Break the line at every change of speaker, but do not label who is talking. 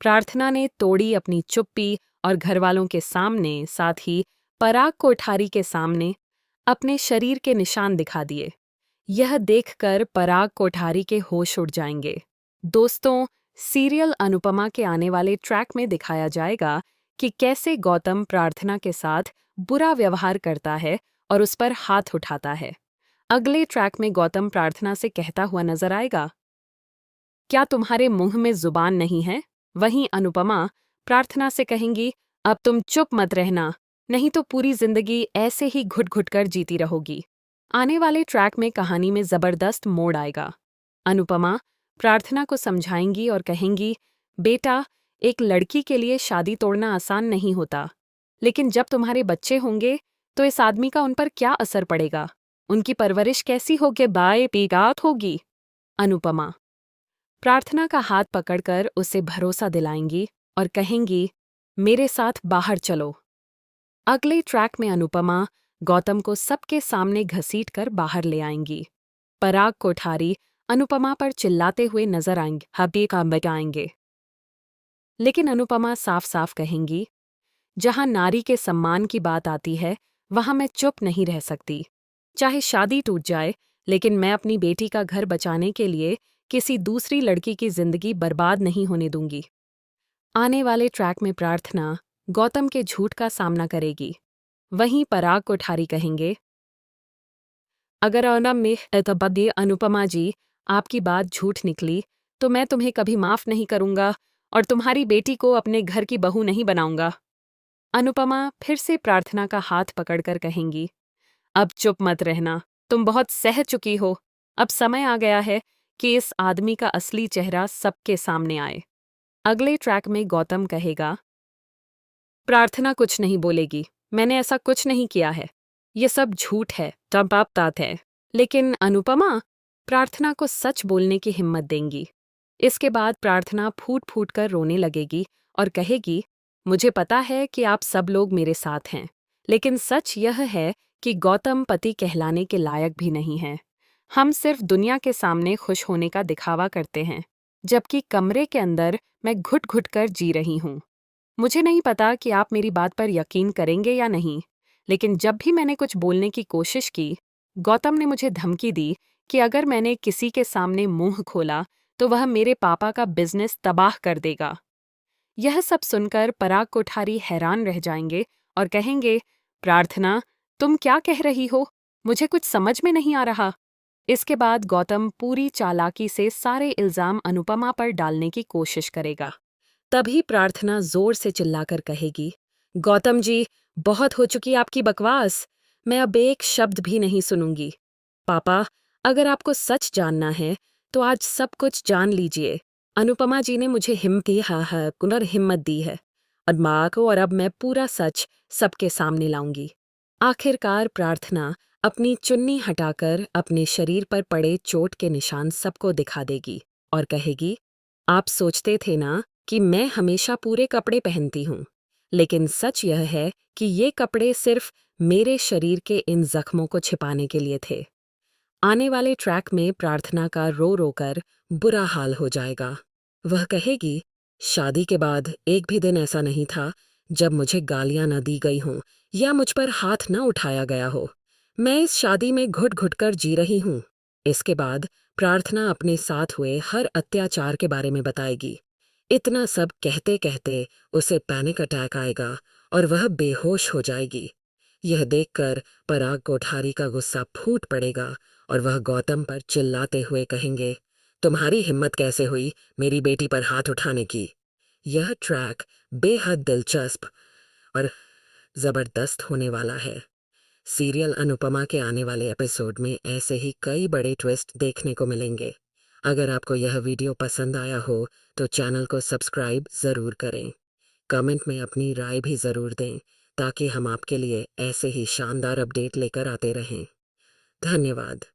प्रार्थना ने तोड़ी अपनी चुप्पी और घरवालों के सामने, साथ ही पराग कोठारी के सामने अपने शरीर के निशान दिखा दिए। यह देखकर पराग कोठारी के होश उड़ जाएंगे। दोस्तों, सीरियल अनुपमा के आने वाले ट्रैक में दिखाया जाएगा कि कैसे गौतम प्रार्थना के साथ बुरा व्यवहार करता है और उस पर हाथ उठाता है। अगले ट्रैक में गौतम प्रार्थना से कहता हुआ नजर आएगा, क्या तुम्हारे मुंह में जुबान नहीं है? वहीं अनुपमा प्रार्थना से कहेंगी, अब तुम चुप मत रहना, नहीं तो पूरी जिंदगी ऐसे ही घुट घुट कर जीती रहोगी। आने वाले ट्रैक में कहानी में जबरदस्त मोड़ आएगा। अनुपमा प्रार्थना को समझाएंगी और कहेंगी, बेटा, एक लड़की के लिए शादी तोड़ना आसान नहीं होता, लेकिन जब तुम्हारे बच्चे होंगे तो इस आदमी का उन पर क्या असर पड़ेगा? उनकी परवरिश कैसी होगी? बाय पीगात होगी। अनुपमा प्रार्थना का हाथ पकड़कर उसे भरोसा दिलाएंगी और कहेंगी, मेरे साथ बाहर चलो। अगले ट्रैक में अनुपमा गौतम को सबके सामने घसीटकर बाहर ले आएंगी। पराग कोठारी अनुपमा पर चिल्लाते हुए नजर आएंगे, हबी का बचाएंगे। लेकिन अनुपमा साफ साफ कहेंगी, जहां नारी के सम्मान की बात आती है वहां मैं चुप नहीं रह सकती। चाहे शादी टूट जाए, लेकिन मैं अपनी बेटी का घर बचाने के लिए किसी दूसरी लड़की की जिंदगी बर्बाद नहीं होने दूंगी। आने वाले ट्रैक में प्रार्थना गौतम के झूठ का सामना करेगी। वहीं पराग कोठारी कहेंगे, अगर अनुपमा जी, आपकी बात झूठ निकली तो मैं तुम्हें कभी माफ नहीं करूंगा और तुम्हारी बेटी को अपने घर की बहू नहीं बनाऊंगा। अनुपमा फिर से प्रार्थना का हाथ पकड़कर कहेंगी, अब चुप मत रहना, तुम बहुत सह चुकी हो। अब समय आ गया है कि इस आदमी का असली चेहरा सबके सामने आए। अगले ट्रैक में गौतम कहेगा, प्रार्थना कुछ नहीं बोलेगी, मैंने ऐसा कुछ नहीं किया है, ये सब झूठ है, तात है। लेकिन अनुपमा प्रार्थना को सच बोलने की हिम्मत देंगी। इसके बाद प्रार्थना फूट फूट कर रोने लगेगी और कहेगी, मुझे पता है कि आप सब लोग मेरे साथ हैं, लेकिन सच यह है कि गौतम पति कहलाने के लायक भी नहीं है। हम सिर्फ दुनिया के सामने खुश होने का दिखावा करते हैं, जबकि कमरे के अंदर मैं घुट घुट कर जी रही हूँ। मुझे नहीं पता कि आप मेरी बात पर यकीन करेंगे या नहीं, लेकिन जब भी मैंने कुछ बोलने की कोशिश की, गौतम ने मुझे धमकी दी कि अगर मैंने किसी के सामने मुंह खोला तो वह मेरे पापा का बिजनेस तबाह कर देगा। यह सब सुनकर पराग कोठारी हैरान रह जाएंगे और कहेंगे, प्रार्थना, तुम क्या कह रही हो? मुझे कुछ समझ में नहीं आ रहा। इसके बाद गौतम पूरी चालाकी से सारे इल्जाम अनुपमा पर डालने की कोशिश करेगा। तभी प्रार्थना जोर से चिल्लाकर कहेगी, गौतम जी, बहुत हो चुकी आपकी बकवास, मैं अब एक शब्द भी नहीं सुनूंगी। पापा, अगर आपको सच जानना है तो आज सब कुछ जान लीजिए। अनुपमा जी ने मुझे हिम्मत दी है और माँ को, और अब मैं पूरा सच सबके सामने लाऊंगी। आखिरकार प्रार्थना अपनी चुन्नी हटाकर अपने शरीर पर पड़े चोट के निशान सबको दिखा देगी और कहेगी, आप सोचते थे ना कि मैं हमेशा पूरे कपड़े पहनती हूँ, लेकिन सच यह है कि ये कपड़े सिर्फ मेरे शरीर के इन जख्मों को छिपाने के लिए थे। आने वाले ट्रैक में प्रार्थना का रो रो कर बुरा हाल हो जाएगा। वह कहेगी, शादी के बाद एक भी दिन ऐसा नहीं था जब मुझे गालियां न दी गई हों या मुझ पर हाथ न उठाया गया हो। मैं इस शादी में घुट घुट कर जी रही हूँ। इसके बाद प्रार्थना अपने साथ हुए हर अत्याचार के बारे में बताएगी। इतना सब कहते कहते उसे पैनिक अटैक आएगा और वह बेहोश हो जाएगी। यह देखकर पराग कोठारी का गुस्सा फूट पड़ेगा और वह गौतम पर चिल्लाते हुए कहेंगे, तुम्हारी हिम्मत कैसे हुई मेरी बेटी पर हाथ उठाने की? यह ट्रैक बेहद दिलचस्प और जबरदस्त होने वाला है। सीरियल अनुपमा के आने वाले एपिसोड में ऐसे ही कई बड़े ट्विस्ट देखने को मिलेंगे। अगर आपको यह वीडियो पसंद आया हो तो चैनल को सब्सक्राइब ज़रूर करें। कमेंट में अपनी राय भी ज़रूर दें ताकि हम आपके लिए ऐसे ही शानदार अपडेट लेकर आते रहें। धन्यवाद।